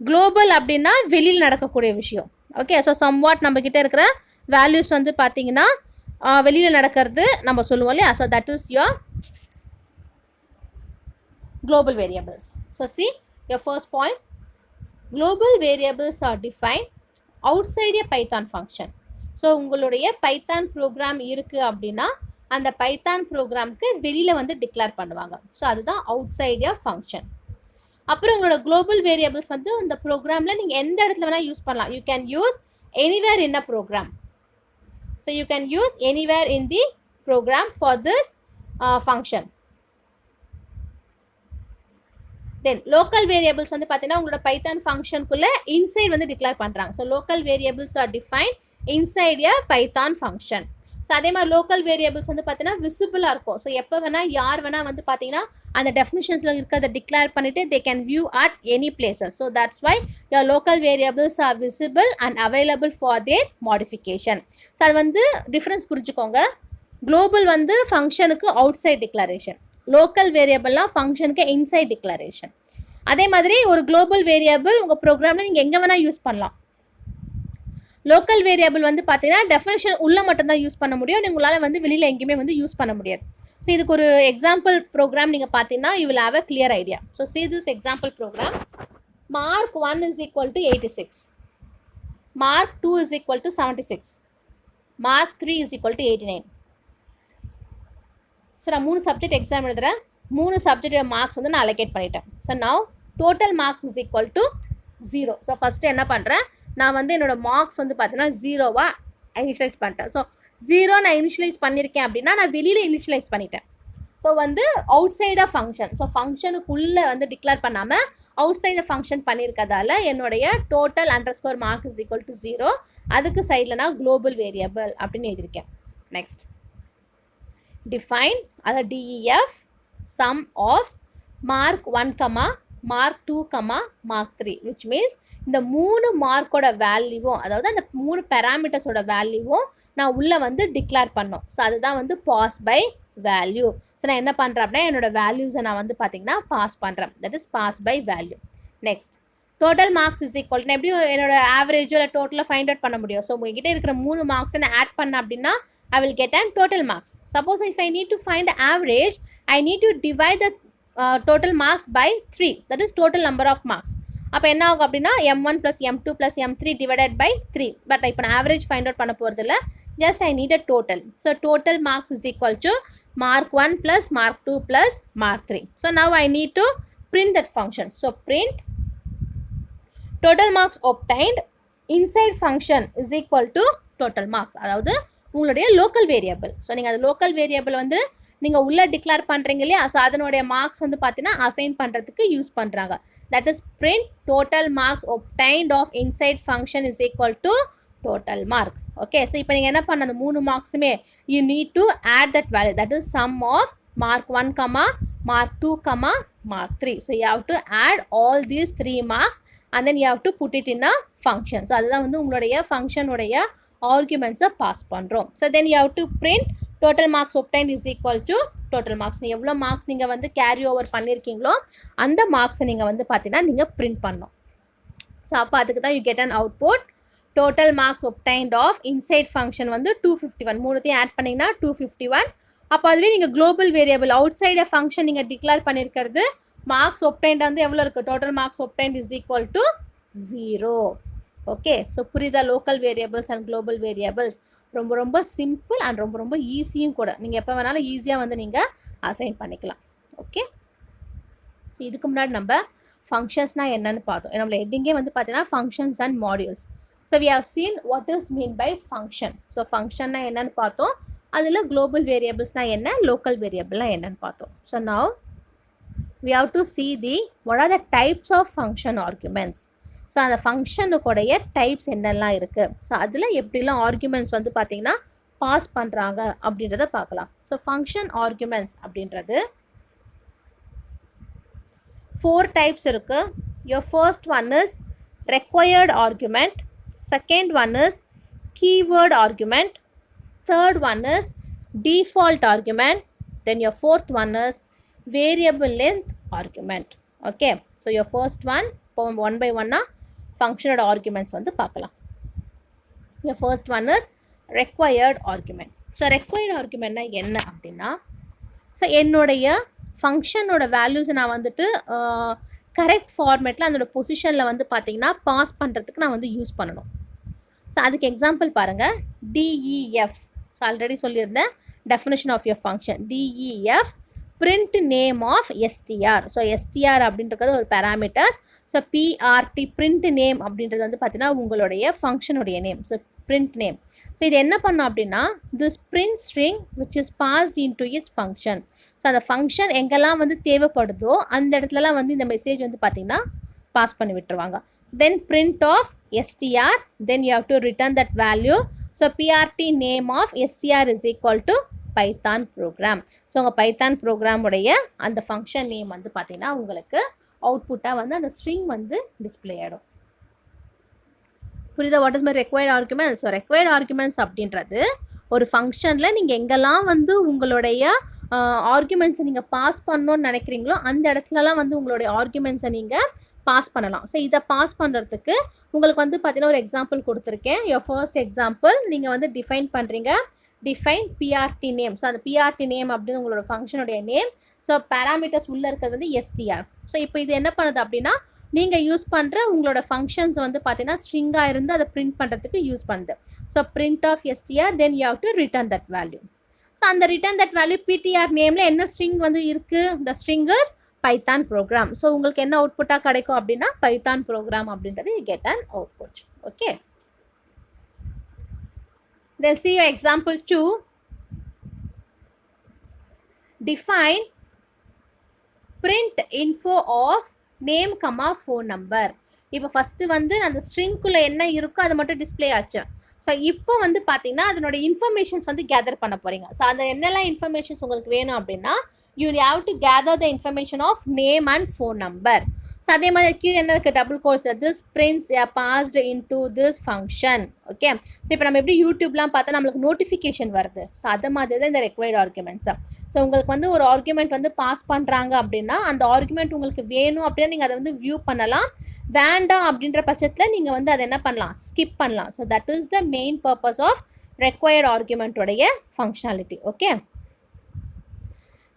குளோபல் அப்படின்னா வெளியில் நடக்கக்கூடிய விஷயம். ஓகே, ஸோ சம்வாட் நம்மக்கிட்ட இருக்கிற வேல்யூஸ் வந்து பார்த்தீங்கன்னா வெளியில் நடக்கிறது நம்ம சொல்லுவோம் இல்லையா? So that is your global variables. So see your first point, global variables are defined outside a Python function. So உங்களுடைய பைத்தான் ப்ரோக்ராம் இருக்குது அப்படின்னா அந்த பைத்தான் ப்ரோக்ராம்க்கு வெளியில் வந்து டிக்ளேர் பண்ணுவாங்க. ஸோ அதுதான் அவுட் சைட் a ஃபங்க்ஷன். அப்புறம் உங்களோட குளோபல் வேரியபிள்ஸ் வந்து இந்த ப்ரோக்ராமில் நீங்கள் எந்த இடத்துல வேணால் யூஸ் பண்ணலாம். You can use anywhere in a program. So you can use anywhere in the program for this function. Then local variables வந்து பார்த்தீங்கன்னா உங்களோட பைத்தான் ஃபங்க்ஷனுக்குள்ளே இன்சைட் வந்து டிக்ளேர் பண்ணுறாங்க. So local variables are defined inside a Python function. So அதே மாதிரி local variables வந்து பார்த்தீங்கன்னா விசிபிளாக இருக்கும். ஸோ எப்போ வேணால் யார் வேணால் வந்து பார்த்தீங்கன்னா அந்த டெஃபினிஷன்ஸில் இருக்கிறத டிக்ளேர் பண்ணிவிட்டு they can view at any places. So that's why your local variables are visible and available for their modification. So அது வந்து டிஃப்ரென்ஸ் புரிஞ்சுக்கோங்க. குளோபல் வந்து ஃபங்க்ஷனுக்கு அவுட் சைட் டிக்ளரேஷன், லோக்கல் வேரியபிள்லாம் ஃபங்க்ஷனுக்கு இன்சைட் டிக்ளரேஷன். அதே மாதிரி ஒரு குளோபல் வேரியபிள் உங்கள் ப்ரோக்ராமில் நீங்கள் எங்கே வேணால் யூஸ் பண்ணலாம். லோக்கல் வேரியபிள் வந்து பார்த்தீங்கன்னா டெஃபினேஷன் உள்ளே மட்டும்தான் யூஸ் பண்ண முடியும், உங்களால் வந்து வெளியில் எங்கேயுமே வந்து யூஸ் பண்ண முடியாது. ஸோ இதுக்கு ஒரு எக்ஸாம்பிள் ப்ரோக்ராம் நீங்கள் பார்த்தீங்கன்னா you will have a clear idea. So see this example program. Mark 1 is equal to 86. Mark 2 is equal to 76. Mark 3 is equal to 89. So நான் 3 சப்ஜெக்ட் எக்ஸாம் எழுதுகிறேன். 3 சப்ஜெக்ட் மார்க்ஸ் வந்து நான் allocate பண்ணிட்டேன். So now total marks is equal to 0. So first என்ன பண்ணுறேன், நான் வந்து என்னோடய மார்க்ஸ் வந்து பார்த்தீங்கன்னா 0வாக இனிஷியலைஸ் பண்ணிட்டேன். ஸோ 0 நான் இனிஷியலைஸ் பண்ணியிருக்கேன் அப்படின்னா நான் வெளியில் இனிஷியலைஸ் பண்ணிட்டேன். ஸோ வந்து outside of function, so ஃபங்க்ஷனுக்குள்ளே வந்து டிக்ளேர் பண்ணாமல் அவுட் சைட் ஆஃப் ஃபங்க்ஷன் பண்ணியிருக்கதால என்னுடைய total underscore mark is equal to 0. அதுக்கு சைடில் நான் குளோபல் வேரியபிள் அப்படின்னு எழுதியிருக்கேன். நெக்ஸ்ட் டிஃபைன், அதை DEF sum of mark 1, mark 2, mark 3, which means இந்த 3 மார்க்கோட வேல்யூவும், அதாவது அந்த 3 பேராமீட்டர்ஸோட வேல்யூவும் நான் உள்ளே வந்து டிக்ளேர் பண்ணோம். ஸோ அதுதான் வந்து பாஸ் பை வேல்யூ. ஸோ நான் என்ன பண்ணுறேன் அப்படின்னா என்னோட வேல்யூஸை நான் வந்து பார்த்தீங்கன்னா பாஸ் பண்ணுறேன். That is pass by value. Next total marks is equal, நான் எப்படியும் என்னோட ஆவரேஜோ இல்லை டோட்டலாக ஃபைண்ட் அவுட் பண்ண முடியும். ஸோ உங்ககிட்ட இருக்கிற 3 மார்க்ஸை நான் ஆட் பண்ணேன் அப்படின்னா I will get an total marks. Suppose if I need to find the average, I need to divide the total marks by 3. That is total number of marks. அப்போ என்ன ஆகும் அப்படின்னா M1 plus M2 plus M3 divided by 3. But இப்போ நான் average find out பண்ண போகிறது இல்லை. Just I need a total. So total marks is equal to mark 1 plus mark 2 plus mark 3. So now I need to print that function. So print total marks obtained inside function is equal to total marks. அதாவது உங்களுடைய local variable. So நீங்கள் அது local variable வந்து நீங்கள் உள்ளே declare பண்ணுறீங்க இல்லையா, so அதனுடைய மார்க்ஸ் வந்து பார்த்தீங்கன்னா அசைன் பண்ணுறதுக்கு யூஸ் பண்ணுறாங்க. That is print total marks obtained of inside function is equal to total mark. Okay, so இப்போ நீங்கள் என்ன பண்ண அந்த 3 மார்க்ஸுமே you need to add that value. That is sum of mark 1, mark 2, mark 3. So you have to add all these 3 marks and then you have to put it in a function. So அதுதான் வந்து உங்களுடைய ஃபங்க்ஷனுடைய ஆர்குமெண்ட்ஸை pass பண்ணுறோம். So then you have to print total marks obtained is equal to total marks. எவ்வளோ marks நீங்கள் வந்து carry over பண்ணியிருக்கீங்களோ அந்த மார்க்ஸை நீங்கள் வந்து பார்த்தீங்கன்னா நீங்கள் பிரிண்ட் பண்ணணும். ஸோ அப்போ அதுக்கு தான் you get an output. Total marks obtained of inside function வந்து 251. மூணுத்தையும் ஆட் பண்ணிங்கன்னா 251. அப்போ அதுவே நீங்கள் global variable outside function நீங்கள் டிக்ளேர் பண்ணியிருக்கிறது மார்க்ஸ் obtained வந்து எவ்வளோ இருக்குது, total marks obtained is equal to 0. Okay, so புரியுதா? Local variables and global variables ரொம்ப ரொம்ப சிம்பிள் அண்ட் ரொம்ப ரொம்ப ஈஸியும் கூட. நீங்கள் எப்போ வேணாலும் ஈஸியாக வந்து நீங்கள் அசைன் பண்ணிக்கலாம். ஓகே, ஸோ இதுக்கு முன்னாடி நம்ம ஃபங்க்ஷன்ஸ்னால் என்னென்னு பார்த்தோம். நம்மளோட ஹெட்டிங்கே வந்து பார்த்தீங்கன்னா functions and modules. So we have seen what is mean by function. So ஃபங்க்ஷன்னா என்னென்னு பார்த்தோம், அதில் குளோபல் வேரியபிள்ஸ்னால் என்ன, லோக்கல் வேரியபிள்னால் என்னென்னு பார்த்தோம். So now we have to see what are the types of function arguments. So அந்த ஃபங்க்ஷனுக்குடைய டைப்ஸ் என்னெல்லாம் இருக்குது, ஸோ அதில் எப்படிலாம் ஆர்குமெண்ட்ஸ் வந்து பார்த்திங்கன்னா பாஸ் பண்ணுறாங்க அப்படின்றத பார்க்கலாம். ஸோ ஃபங்க்ஷன் ஆர்குமெண்ட்ஸ் அப்படின்றது 4 டைப்ஸ் இருக்குது. Your first one is required argument, second one is keyword argument, third one is default argument, then your fourth one is variable length argument. Okay, so your first one one by one functional arguments வந்து பார்க்கலாம். Your first one is required argument. So required argument என்ன அப்படின்னா, so என்னுடைய ஃபங்க்ஷனோட வேல்யூஸை நான் வந்துட்டு correct ஃபார்மேட்டில் அதோட பொசிஷனில் வந்து பார்த்தீங்கன்னா பாஸ் பண்ணுறதுக்கு நான் வந்து யூஸ் பண்ணணும். ஸோ அதுக்கு எக்ஸாம்பிள் பாருங்கள், DEF. ஸோ ஆல்ரெடி சொல்லியிருந்தேன் definition of your function. DEF print name of str. So str அப்படின்றது ஒரு parameters. So PRT print name அப்படின்றது வந்து பார்த்தீங்கன்னா உங்களுடைய ஃபங்க்ஷனுடைய name. So print name. So இது என்ன பண்ணோம் அப்படின்னா this print string which is passed into its function. So அந்த ஃபங்க்ஷன் எங்கெல்லாம் வந்து தேவைப்படுதோ அந்த இடத்துலலாம் வந்து இந்த மெசேஜ் வந்து பார்த்தீங்கன்னா பாஸ் பண்ணி விட்டுருவாங்க. தென் print of str, then you have to return that value. ஸோ PRT name of str is equal to Python program. So உங்கள் பைத்தான் ப்ரோக்ராமுடைய அந்த ஃபங்க்ஷன் நேம் வந்து பார்த்தீங்கன்னா உங்களுக்கு அவுட்புட்டாக வந்து அந்த ஸ்ட்ரிங் வந்து டிஸ்பிளே ஆகிடும். புரியுதா? What is my required arguments? So required arguments அப்படின்றது ஒரு ஃபங்க்ஷனில் நீங்கள் எங்கெல்லாம் வந்து உங்களுடைய ஆர்குமெண்ட்ஸை நீங்கள் பாஸ் பண்ணணும்னு நினைக்கிறீங்களோ அந்த இடத்துலலாம் வந்து உங்களுடைய ஆர்குமெண்ட்ஸை நீங்கள் பாஸ் பண்ணலாம். ஸோ இதை பாஸ் பண்ணுறதுக்கு உங்களுக்கு வந்து பார்த்தீங்கன்னா ஒரு எக்ஸாம்பிள் கொடுத்துருக்கேன். யோர் ஃபர்ஸ்ட் எக்ஸாம்பிள் நீங்கள் வந்து டிஃபைன் பண்ணுறீங்க, டிஃபைன் PRT நேம். ஸோ அந்த PRT நேம் அப்படின்னு உங்களோட ஃபங்க்ஷனுடைய நேம். ஸோ பேராமீட்டர்ஸ் உள்ளே இருக்கிறது வந்து STR. ஸோ இப்போ இது என்ன பண்ணுது அப்படின்னா நீங்கள் யூஸ் பண்ணுற உங்களோட ஃபங்க்ஷன்ஸ் வந்து பார்த்தீங்கன்னா ஸ்ட்ரிங்காக இருந்து அதை பிரிண்ட் பண்ணுறதுக்கு யூஸ் பண்ணுது. So print of STR, then you have to return that value. So அந்த ரிட்டர்ன் தட் வேல்யூ PTR நேமில் என்ன ஸ்ட்ரிங் வந்து இருக்குது, the string is Python program. So உங்களுக்கு என்ன அவுட்புட்டாக கிடைக்கும் அப்படின்னா பைத்தான் ப்ரோக்ராம் அப்படின்றது you get an output. Okay, Then see your example 2. Define print info of name, phone number. இப்போ ஃபஸ்ட்டு வந்து அந்த ஸ்ட்ரிங்குள்ளே என்ன இருக்கோ அது மட்டும் டிஸ்பிளே ஆச்சு. ஸோ இப்போ வந்து பார்த்தீங்கன்னா அதனோட இன்ஃபர்மேஷன்ஸ் வந்து கேதர் பண்ண போகிறீங்க. ஸோ அந்த என்னெல்லாம் இன்ஃபர்மேஷன்ஸ் உங்களுக்கு வேணும் அப்படின்னா you have to gather the information of name and phone number. So அதே மாதிரி கீழே என்ன இருக்குது, double quotes this prints passed into this function. Okay, so இப்போ நம்ம எப்படி யூடியூப்லாம் பார்த்தா நம்மளுக்கு நோட்டிஃபிகேஷன் வருது. ஸோ அது மாதிரி தான் இந்த ரெக்வயர்ட் ஆர்குமெண்ட்ஸ். ஸோ உங்களுக்கு வந்து ஒரு ஆர்குமெண்ட் வந்து பாஸ் பண்ணுறாங்க அப்படின்னா அந்த ஆர்குமெண்ட் உங்களுக்கு வேணும் அப்படின்னா நீங்கள் அதை வந்து வியூ பண்ணலாம். வேண்டாம் அப்படின்ற பட்சத்தில் நீங்கள் வந்து அதை என்ன பண்ணலாம், ஸ்கிப் பண்ணலாம். So that is the main purpose of required ஆர்குமெண்ட்டோடைய functionality. Okay,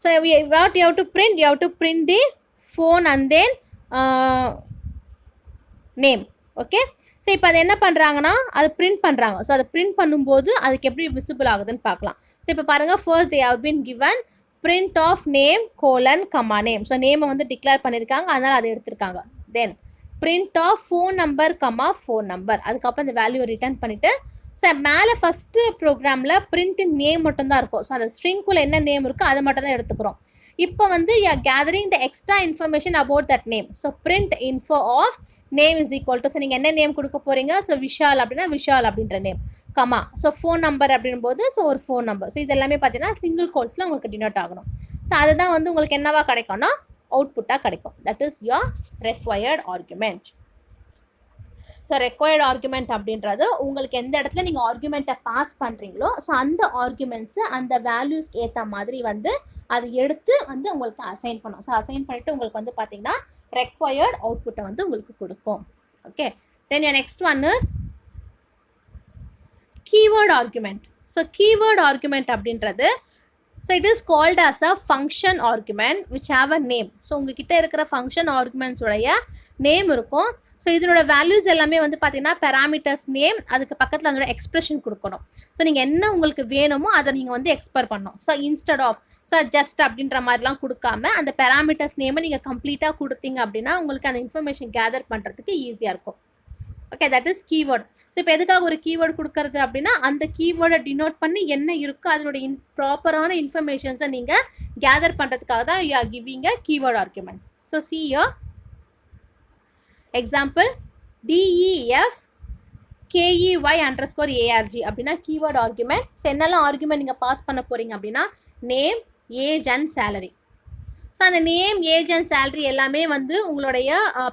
so what you have to print the phone and then name. Okay, so இப்போ அதை என்ன பண்ணுறாங்கன்னா அதை பிரிண்ட் பண்ணுறாங்க. ஸோ அதை பிரிண்ட் பண்ணும்போது அதுக்கு எப்படி விசிபிள் ஆகுதுன்னு பார்க்கலாம். ஸோ இப்போ பாருங்கள், first they have been given print of name : name. So நேமை வந்து டிக்ளேர் பண்ணியிருக்காங்க, அதனால் அதை எடுத்திருக்காங்க. தென் print of phone number, phone number. அதுக்கப்புறம் இந்த வேல்யூவை ரிட்டர்ன் பண்ணிவிட்டு ஸோ மேலே ஃபஸ்ட்டு ப்ரோக்ராமில் பிரிண்ட் நேம் மட்டும்தான் இருக்கும். ஸோ அந்த ஸ்ட்ரிங்குள்ளே என்ன நேம் இருக்கோ அதை மட்டும் தான் எடுத்துக்கிறோம். இப்போ வந்து you are gathering the extra information about that name. So print info of name is equal to, so நீங்கள் என்ன நேம் கொடுக்க போகிறீங்க, ஸோ விஷால் அப்படின்னா விஷால் அப்படின்ற நேம், ஸோ ஃபோன் நம்பர் அப்படின் போது ஸோ ஒரு ஃபோன் நம்பர். ஸோ இது எல்லாமே பார்த்தீங்கன்னா சிங்கிள் கோட்ஸில் உங்களுக்கு டினோட் ஆகணும். ஸோ அதுதான் வந்து உங்களுக்கு என்னவா கிடைக்கும்னா அவுட்புட்டாக கிடைக்கும். That is your required argument. So required argument அப்படின்றது உங்களுக்கு எந்த இடத்துல நீங்கள் ஆர்குமெண்ட்டை பாஸ் பண்ணுறீங்களோ ஸோ அந்த ஆர்குமெண்ட்ஸு அந்த வேல்யூஸ்க்கு ஏற்ற மாதிரி வந்து அது எடுத்து வந்து உங்களுக்கு அசைன் பண்ணும். ஸோ அசைன் பண்ணிவிட்டு உங்களுக்கு வந்து பார்த்தீங்கன்னா ரெக்வயர்ட் அவுட்புட்டை வந்து உங்களுக்கு கொடுக்கும். Okay, then your next one is keyword argument. So keyword argument அப்படின்றது so it is called as a function argument which have a name. So உங்ககிட்ட இருக்கிற ஃபங்க்ஷன் ஆர்குமெண்ட்ஸுடைய நேம் இருக்கும். ஸோ இதனோட வேல்யூஸ் எல்லாமே வந்து பார்த்தீங்கன்னா பேராமீட்டர்ஸ் நேம், அதுக்கு பக்கத்தில் அதோட எக்ஸ்பிரஷன் கொடுக்கணும். ஸோ நீங்கள் என்ன உங்களுக்கு வேணுமோ அதை நீங்கள் வந்து எக்ஸ்பெர் பண்ணணும். ஸோ இன்ஸ்டெட் ஆஃப் ஜஸ்ட் அப்படின்ற மாதிரிலாம் கொடுக்காம அந்த பேராமீட்டர்ஸ் நேமை நீங்கள் கம்ப்ளீட்டாக கொடுத்தீங்க அப்படின்னா உங்களுக்கு அந்த இன்ஃபர்மேஷன் கேதர் பண்ணுறதுக்கு ஈஸியாக இருக்கும். Okay, that is keyword. So இப்போ எதுக்காக ஒரு கீவேர்டு கொடுக்கறது அப்படின்னா அந்த கீவேர்டை டினோட் பண்ணி என்ன இருக்கோ அதனுடைய ப்ராப்பரான இன்ஃபர்மேஷன்ஸை நீங்கள் கேதர் பண்ணுறதுக்காக தான் you are giving a keyword arguments. So see here example DEF KEY _ARG அப்படின்னா கீவேர்ட் ஆர்குமெண்ட். ஸோ என்னெல்லாம் ஆர்குமெண்ட் நீங்கள் பாஸ் பண்ண போகிறீங்க அப்படின்னா name, age and salary. So அந்த நேம், ஏஜ் அண்ட் சேலரி எல்லாமே வந்து உங்களுடைய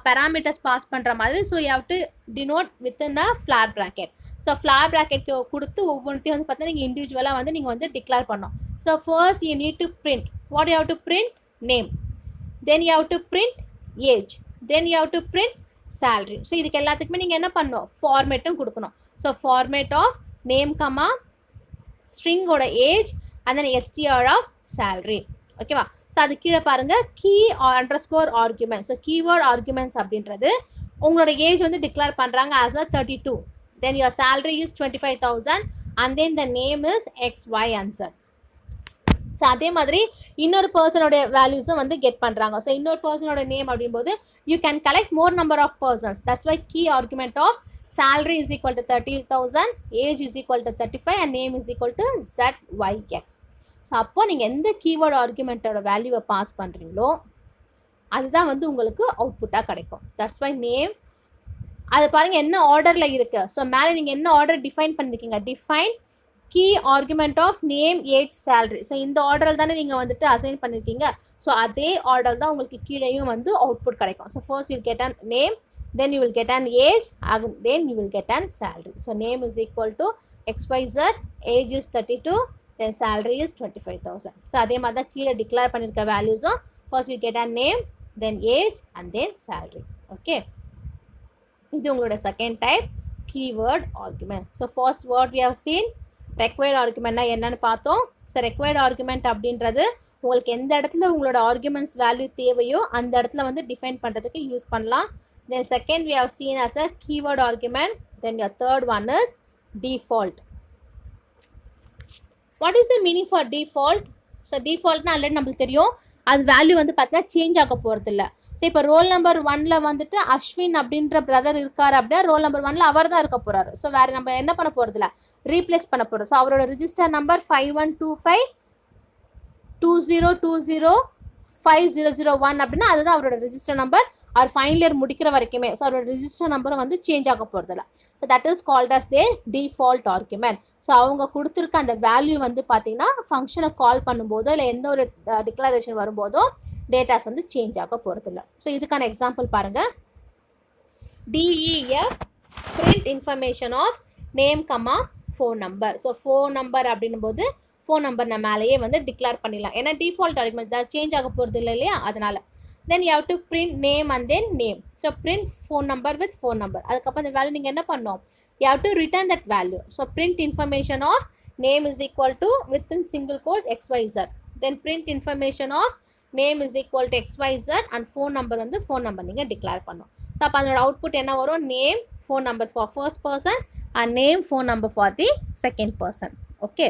பேராமீட்டர்ஸ் பாஸ் பண்ணுற மாதிரி. So you have to denote within a flower bracket. So flower bracket கொடுத்து ஒவ்வொன்றையும் வந்து பார்த்தீங்கன்னா நீங்கள் இண்டிவிஜுவலாக வந்து நீங்கள் வந்து டிக்ளேர் பண்ணணும். So first you need to print what you have to print name, then you have to print age, then you have to print salary. So இதுக்கு எல்லாத்துக்குமே நீங்கள் என்ன பண்ணணும், ஃபார்மேட்டும் கொடுக்கணும். ஸோ ஃபார்மேட் ஆஃப் நேம், ஸ்ட்ரிங்கோட age and then STR of salary. ஓகேவா? So அது கீழே பாருங்கள் key__ argument. So keyword arguments அப்படின்றது உங்களோட ஏஜ் வந்து டிக்ளேர் பண்ணுறாங்க as a 32, then your salary is 25,000 and then the name is XY answer. So அதே மாதிரி இன்னொரு பர்சனோட வேல்யூஸும் வந்து கெட் பண்ணுறாங்க. ஸோ இன்னொரு பர்சனோட நேம் அப்படின்போது you can collect more number of persons. That's why key argument of salary is equal to 30,000, age is equal to 35 and name is equal to ZYX. So அப்போ நீங்கள் எந்த கீவேர்ட் ஆர்குமெண்ட்டோட வேல்யூவை pass பண்ணுறீங்களோ அதுதான் வந்து உங்களுக்கு அவுட்புட்டாக கிடைக்கும். தட்ஸ் வை நேம் அது பாருங்கள் என்ன ஆர்டரில் இருக்குது. ஸோ மேலே நீங்கள் என்ன ஆர்டர் டிஃபைன் பண்ணியிருக்கீங்க, define key argument of name, age, salary. So இந்த ஆர்டரில் தானே நீங்கள் வந்துட்டு அசைன் பண்ணியிருக்கீங்க. ஸோ அதே ஆர்டர் தான் உங்களுக்கு கீழேயும் வந்து அவுட்புட் கிடைக்கும். So first you get an name, then you will get an age, then you will get an salary. So name is equal to XYZ, age is 32, then salary is 25,000. So அதே மாதிரி தான் கீழே declare பண்ணியிருக்க வேல்யூஸும் first you get a name, then age and then salary. Okay, இது உங்களோட second type keyword argument. So first word we have seen required ஆர்குமெண்ட்னா என்னன்னு பார்த்தோம். ஸோ ரெக்வயர்ட் ஆர்குமெண்ட் அப்படின்றது உங்களுக்கு எந்த இடத்துல உங்களோட ஆர்குமெண்ட்ஸ் வேல்யூ தேவையோ அந்த இடத்துல வந்து டிஃபைன் பண்ணுறதுக்கு யூஸ் பண்ணலாம். Then second we have seen as a keyword argument. Then your third one is default. What is the meaning for default? So default na already நம்மளுக்கு தெரியும், அது வேல்யூ வந்து பார்த்தீங்கன்னா சேஞ்ச் ஆக போகிறது இல்லை. ஸோ இப்போ ரோல் நம்பர் 1ல் வந்துட்டு அஸ்வின் அப்படின்ற பிரதர் இருக்கார் அப்படின்னா ரோல் நம்பர் 1ல் அவர் தான் இருக்க போகிறாரு. ஸோ வேறு நம்ம என்ன பண்ண போகிறது இல்லை, ரீப்ளேஸ் பண்ண போகிறோம். ஸோ அவரோட ரிஜிஸ்டர் நம்பர் 512520205001 அப்படின்னா அதுதான் அவரோட ரிஜிஸ்டர் நம்பர். அவர் ஃபைனல் இயர் முடிக்கிற வரைக்குமே. ஸோ அவரோட ரிஜிஸ்டர் நம்பரும் வந்து சேஞ்ச் ஆக போகிறதில்ல. So that is called as their default argument. So அவங்க கொடுத்துருக்க அந்த வேல்யூ வந்து பார்த்தீங்கன்னா ஃபங்க்ஷனை கால் பண்ணும்போதோ இல்லை எந்த ஒரு டிக்ளரேஷன் வரும்போதோ டேட்டாஸ் வந்து சேஞ்ச் ஆக போகிறதில்ல. ஸோ இதுக்கான எக்ஸாம்பிள் பாருங்கள். DEF print information of name, phone number. So phone number அப்படின்னும் போது ஃபோன் நம்பர் நம்ம மேலேயே வந்து டிக்ளேர் பண்ணிடலாம். ஏன்னா டிஃபால்ட் ஆர்குமெண்ட் தான் சேஞ்ச் ஆக போகிறது இல்லை இல்லையா, அதனால். Then you have to print name and then name. So print phone number with phone number. அதுக்கப்புறம் அந்த வேல்யூ நீங்கள் என்ன பண்ணணும், you have to return that value. So print information of name is equal to within single quotes XYZ. Then print information of name is equal to XYZ and phone number வந்து phone number நீங்கள் declare பண்ணணும். So அப்போ அதோட output என்ன வரும், name phone number for first person and name phone number for the second person. Okay,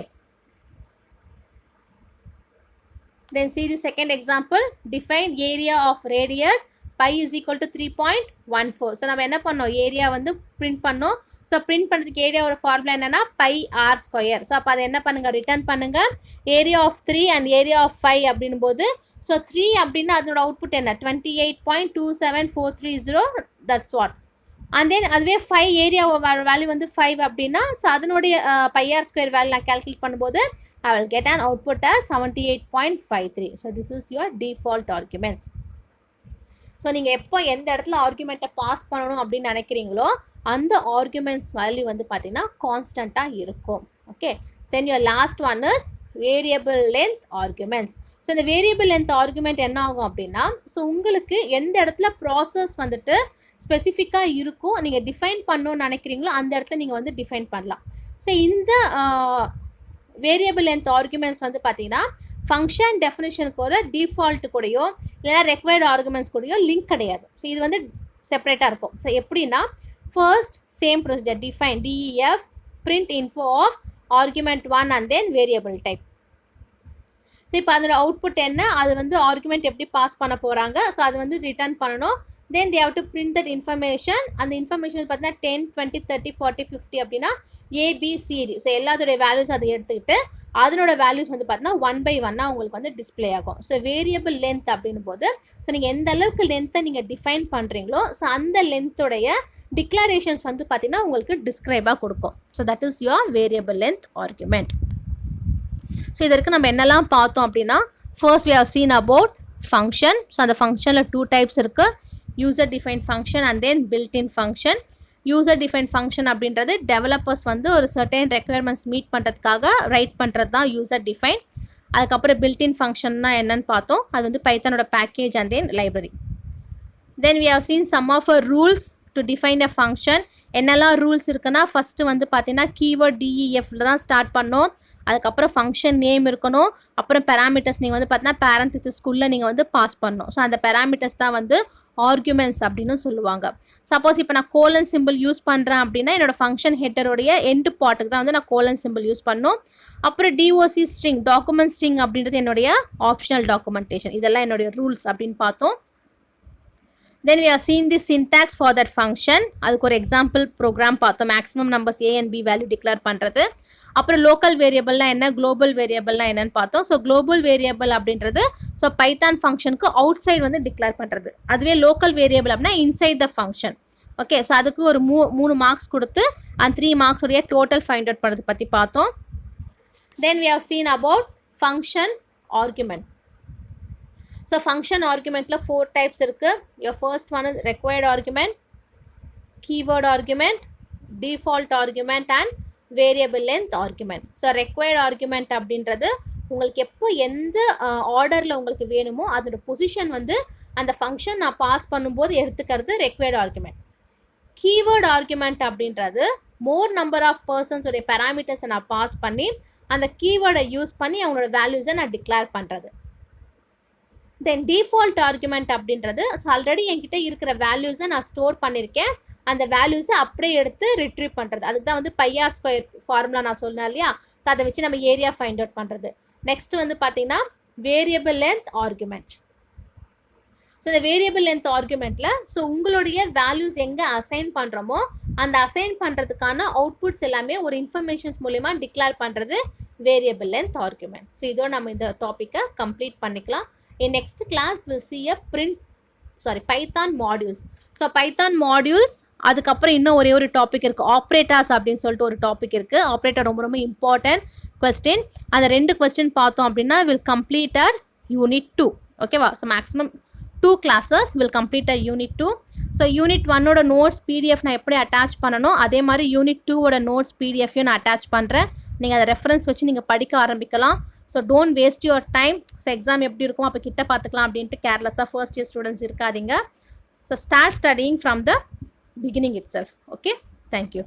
then see the second example. Define area of radius pi is equal to 3.14. so நம்ம என்ன பண்ணோம், area வந்து print பண்ணோம். So print பண்ணுறதுக்கு ஏரியாவோட formula என்னன்னா pi r square. So அப்போ அதை என்ன பண்ணுங்கள், ரிட்டர்ன் பண்ணுங்கள். Area of 3 and area of 5 அப்படின்னும் போது ஸோ 3 அப்படின்னா அதோட அவுட்புட் என்ன 28.27430. That's what. அண்ட் தென் அதுவே 5 ஏரியா வேல்யூ வந்து 5 அப்படின்னா ஸோ அதனுடைய பைஆர் ஸ்கொயர் வேல்யூ நான் கேல்குலேட் பண்ணும்போது ஐ will get an output as 78.53. So this is your default arguments. So நீங்கள் எப்போ எந்த இடத்துல ஆர்குமெண்ட்டை பாஸ் பண்ணணும் அப்படின்னு நினைக்கிறீங்களோ அந்த ஆர்குமெண்ட்ஸ் வேல்யூ வந்து பார்த்தீங்கன்னா கான்ஸ்டண்ட்டாக இருக்கும். Okay, then your last one is variable length arguments. So இந்த வேரியபிள் லென்த் ஆர்குமெண்ட் என்ன ஆகும் அப்படின்னா ஸோ உங்களுக்கு எந்த இடத்துல ப்ராசஸ் வந்துட்டு ஸ்பெசிஃபிக்காக இருக்கும் நீங்கள் டிஃபைன் பண்ணணும்னு நினைக்கிறீங்களோ அந்த இடத்துல நீங்கள் வந்து டிஃபைன் பண்ணலாம். ஸோ இந்த வேரியபிள் லென்த் ஆர்குமெண்ட்ஸ் வந்து பார்த்தீங்கன்னா ஃபங்க்ஷன் டெஃபினேஷனுக்கு ஒரு டிஃபால்ட்டு கூடயோ இல்லைனா ரெக்வயர்டு ஆர்குமெண்ட்ஸ் கூடயோ லிங்க் கிடையாது. ஸோ இது வந்து செப்பரேட்டாக இருக்கும். ஸோ எப்படின்னா first same procedure define DEF print info of argument 1 and then variable type. So இப்போ அதோட அவுட்புட் என்ன, அது வந்து ஆர்குமெண்ட் எப்படி பாஸ் பண்ண போகிறாங்க, ஸோ அது வந்து ரிட்டர்ன் பண்ணணும். then they have to print that information. அந்த இன்ஃபர்மேஷன் பார்த்தீங்கன்னா 10, 20, 30, 40, 50 அப்படின்னா ABCD. ஸோ எல்லாத்தோடைய வேல்யூஸ் அதை எடுத்துக்கிட்டு அதனோட வேல்யூஸ் வந்து பார்த்தீங்கன்னா 1 by 1 உங்களுக்கு வந்து டிஸ்பிளே ஆகும். ஸோ வேரியபிள் லென்த் அப்படின்னும் போது ஸோ நீங்கள் எந்த அளவுக்கு லென்த்தை நீங்கள் டிஃபைன் பண்ணுறீங்களோ ஸோ அந்த லென்த்தோடைய டிக்ளரேஷன்ஸ் வந்து பார்த்தீங்கன்னா உங்களுக்கு டிஸ்கிரைபாக கொடுக்கும். So that is your variable length argument. So இதற்கு நம்ம என்னெல்லாம் பார்த்தோம் அப்படின்னா first we have seen about function. So அந்த ஃபங்க்ஷனில் 2 டைப்ஸ் இருக்குது, user define function and then built in function. User define function அப்படின்றது டெவலப்பர்ஸ் வந்து ஒரு சர்டைன் ரெக்குயர்மெண்ட்ஸ் மீட் பண்ணுறதுக்காக ரைட் பண்ணுறது தான் யூசர் டிஃபைன். அதுக்கப்புறம் பில்ட்-இன் ஃபங்க்ஷன்னா என்னன்னு பார்த்தோம், அது வந்து பைத்தானோட package and then library. Then we have seen some of our rules to define a function. என்னெல்லாம் ரூல்ஸ் இருக்குன்னா ஃபஸ்ட்டு வந்து பார்த்தீங்கன்னா கீவேர்ட் DEFல தான் ஸ்டார்ட் பண்ணோம். அதுக்கப்புறம் ஃபங்க்ஷன் நேம் இருக்கணும். அப்புறம் பேராமீட்டர்ஸ் நீங்கள் வந்து பார்த்தீங்கன்னா பேரந்திஸ்குள்ளே நீங்கள் வந்து பாஸ் பண்ணணும். ஸோ அந்த பேராமீட்டர்ஸ் தான் வந்து ஆர்குமெண்ட்ஸ் அப்படின்னு சொல்லுவாங்க. சப்போஸ் இப்போ நான் கோலன் சிம்பிள் யூஸ் பண்ணுறேன் அப்படின்னா என்னோட ஃபங்க்ஷன் ஹெட்டருடைய எண்டு பார்ட்டுக்கு தான் வந்து நான் கோலன் சிம்பிள் யூஸ் பண்ணணும். அப்புறம் DOC ஸ்ட்ரிங் டாக்குமெண்ட் ஸ்ட்ரிங் அப்படின்றது என்னுடைய ஆப்ஷனல் டாக்குமெண்டேஷன். இதெல்லாம் என்னுடைய ரூல்ஸ் அப்படின்னு பார்த்தோம். Then we have seen the syntax for that function. அதுக்கு ஒரு எக்ஸாம்பிள் ப்ரோக்ராம் பார்த்தோம், maximum numbers A and B value declare பண்ணுறது. அப்புறம் லோக்கல் வேரியபிள்லாம் என்ன, குளோபல் வேரியபிள்லாம் என்னன்னு பார்த்தோம். ஸோ குளோபல் வேரியபிள் அப்படின்றது ஸோ பைத்தான் ஃபங்க்ஷனுக்கு அவுட் சைட் வந்து டிக்ளேர் பண்ணுறது. அதுவே லோக்கல் வேரியபிள் அப்படின்னா inside the function. Okay, so அதுக்கு ஒரு 3 மார்க்ஸ் கொடுத்து அந்த 3 மார்க்ஸ் உடைய டோட்டல் ஃபைண்ட் அவுட் பண்ணுறது பற்றி பார்த்தோம். Then we have seen about function argument. So function ஆர்குமெண்ட்டில் 4 டைப்ஸ் இருக்குது. Your first one is required argument, keyword argument, default argument and variable length argument. So required argument அப்படின்றது உங்களுக்கு எப்போ எந்த ஆர்டரில் உங்களுக்கு வேணுமோ அதோட பொசிஷன் வந்து அந்த ஃபங்க்ஷன் நான் பாஸ் பண்ணும்போது எடுத்துக்கிறது ரெக்வயர்ட் ஆர்குமெண்ட். கீவேர்ட் ஆர்குமெண்ட் அப்படின்றது மோர் நம்பர் ஆஃப் பர்சன்ஸோடைய பேராமீட்டர்ஸை நான் பாஸ் பண்ணி அந்த கீவேர்டை யூஸ் பண்ணி அவங்களோட வேல்யூஸை நான் டிக்ளேர் பண்ணுறது. தென் டிஃபால்ட் ஆர்குமெண்ட் அப்படின்றது ஸோ ஆல்ரெடி என்கிட்ட இருக்கிற வேல்யூஸை நான் ஸ்டோர் பண்ணியிருக்கேன், அந்த வேல்யூஸை அப்படியே எடுத்து ரிட்ரீவ் பண்ணுறது. அதுக்கு தான் வந்து பைஆர் ஸ்கொயர் ஃபார்முலா நான் சொன்னேன் இல்லையா, ஸோ அதை வச்சு நம்ம ஏரியா ஃபைண்ட் அவுட் பண்ணுறது. நெக்ஸ்ட் வந்து பார்த்தீங்கன்னா variable length argument. So so இந்த வேரியபிள் லென்த் ஆர்குமெண்ட்டில் ஸோ உங்களுடைய வேல்யூஸ் எங்கே அசைன் பண்ணுறோமோ அந்த அசைன் பண்ணுறதுக்கான அவுட்புட்ஸ் எல்லாமே ஒரு இன்ஃபர்மேஷன்ஸ் மூலிமா டிக்ளேர் பண்ணுறது வேரியபிள் லென்த் ஆர்குமெண்ட். ஸோ இதோட நம்ம இந்த டாப்பிக்கை கம்ப்ளீட் பண்ணிக்கலாம். In next class we'll see a Python modules. So Python modules அதுக்கப்புறம் இன்னும் ஒரே ஒரு டாபிக் இருக்குது, ஆப்ரேட்டர்ஸ் அப்படின்னு சொல்லிட்டு ஒரு டாபிக் இருக்குது. ஆப்ரேட்டர் ரொம்ப ரொம்ப இம்பார்ட்டன்ட் கொஸ்டின். அந்த 2 கொஸ்டின் பார்த்தோம் அப்படின்னா வில் கம்ப்ளீட் our யூனிட் 2. ஓகேவா? So maximum 2 classes will complete our unit 2. So unit 1ஓட நோட்ஸ் பிடிஎஃப் நான் எப்படி அட்டாச் பண்ணணும், அதே மாதிரி யூனிட் 2ஓட நோட்ஸ் பிடிஎஃப்யும் நான் அட்டாச் பண்ணுறேன். நீங்கள் அதை ரெஃபரன்ஸ் வச்சு நீங்கள் படிக்க ஆரம்பிக்கலாம். So don't waste your time. So exam எப்படி இருக்கும் அப்போ கிட்ட பார்த்துக்கலாம் அப்படின்ட்டு கேர்லெஸ்ஸாக ஃபர்ஸ்ட் இயர் ஸ்டூடெண்ட்ஸ் இருக்காதீங்க. So start studying from the beginning it self. Okay, thank you.